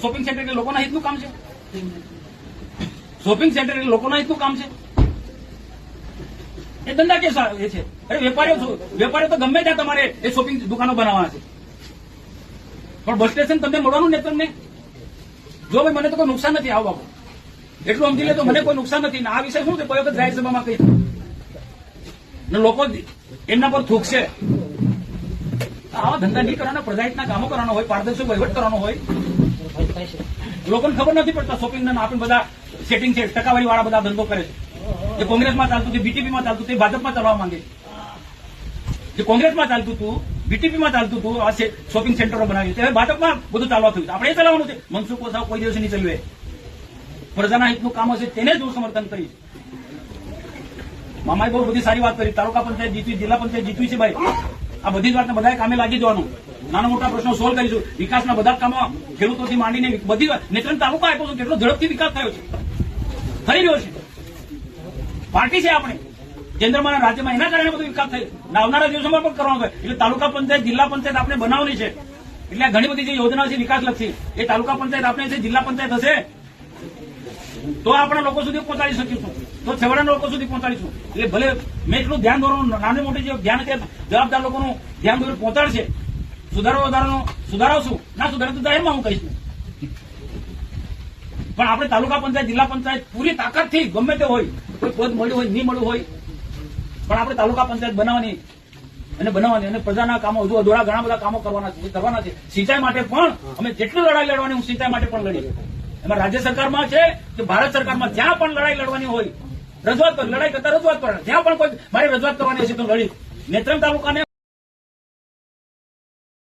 Shopping centre એટલે લોકોના હિતનું કામ છે? શોપિંગ સેન્ટર એટલે લોકોના હિતનું કામ છે? એ ધંધા કે એ છે? અરે વેપારીઓ તો ગમે ત્યાં તમારે એ શોપિંગ દુકાનો બનાવવાના છે, પણ બસ સ્ટેશન તમને મળવાનું ને તમને. જો ભાઈ મને તો કોઈ નુકસાન નથી, આવો બાપુ એટલું સમજી લે તો મને કોઈ નુકસાન નથી. આ વિષય શું છે, કોઈ વખત જાહેર સભામાં કહી લોકો એમના પર થૂકશે. આવા ધંધા નહીં કરવાના, પ્રજાહિતના કામો કરવાનો હોય, પારદર્શક વહીવટ કરવાનો હોય. લોકોને ખબર નથી પડતા શોપિંગ આપણે બધા સેટિંગ છે, ટકાવારી વાળા બધા ધંધો કરે છે. જે કોંગ્રેસમાં ચાલતું હતું, બીટીપીમાં ચાલતું હતું, ભાજપમાં ચાલવા માંગે છે. જે કોંગ્રેસમાં ચાલતું હતું, બીટીપીમાં ચાલતું હતું, આ શોપિંગ સેન્ટરો બનાવી, હવે ભાજપમાં બધું ચાલવા થયું. આપણે એ ચલાવવાનું છે. મનસુખ વસાવા કોઈ દિવસ નહીં ચલાવે. પ્રજાના હિતનું કામ હશે તેને જ હું સમર્થન કરીશ. મામાએ બહુ બધી સારી વાત કરી. તાલુકા પંચાયત જીતવી, જિલ્લા પંચાયત જીતવી છે ભાઈ. આ બધી જ વાતને બધા કામે લાગી જવાનું. નાના મોટા પ્રશ્નો સોલ્વ કરીશું. વિકાસના બધા કામો ખેડૂતોથી માંડીને બધી નેત્રંગ તાલુકા આપ્યો છે, કેટલો ઝડપથી વિકાસ થયો છે, થઈ રહ્યો છે. પાર્ટી છે આપણે કેન્દ્રમાં રાજ્યમાં, એના કારણે બધો વિકાસ થયો. આવનારા દિવસોમાં પણ કરવાનો હોય. એટલે તાલુકા પંચાયત, જિલ્લા પંચાયત આપણે બનાવવાની છે. એટલે ઘણી બધી જે યોજના છે વિકાસલક્ષી, એ તાલુકા પંચાયત આપણે છે, જિલ્લા પંચાયત હશે તો આપણા લોકો સુધી પહોંચાડી શકીશું, તો છેવાડાના લોકો સુધી પહોંચાડીશું. એટલે ભલે મેં એટલું ધ્યાન દોરવાનું, નાની મોટી જે ધ્યાન છે જવાબદાર લોકોનું ધ્યાન દોરી પહોંચાડશે. સુધારાવશું, ના સુધારે તો જાહેરમાં હું કહીશ. પણ આપણે તાલુકા પંચાયત, જિલ્લા પંચાયત પૂરી તાકાતથી ગમે તે હોય, કોઈ પદ મળ્યું હોય નહીં મળ્યું હોય, પણ આપણે તાલુકા પંચાયત બનાવવાની અને પ્રજાના કામો હજુ અધૂરા ઘણા બધા કામો કરવાના છે. સિંચાઈ માટે પણ અમે જેટલી લડાઈ લડવાની, હું સિંચાઈ માટે પણ લડીશ. એમાં રાજ્ય સરકારમાં છે કે ભારત સરકારમાં, જ્યાં પણ લડાઈ લડવાની હોય, રજૂઆત લડાઈ કરતા રજૂઆત કરવાની. જ્યાં પણ કોઈ મારી રજૂઆત કરવાની હશે તો લડીશ. નેત્રંગ તાલુકાને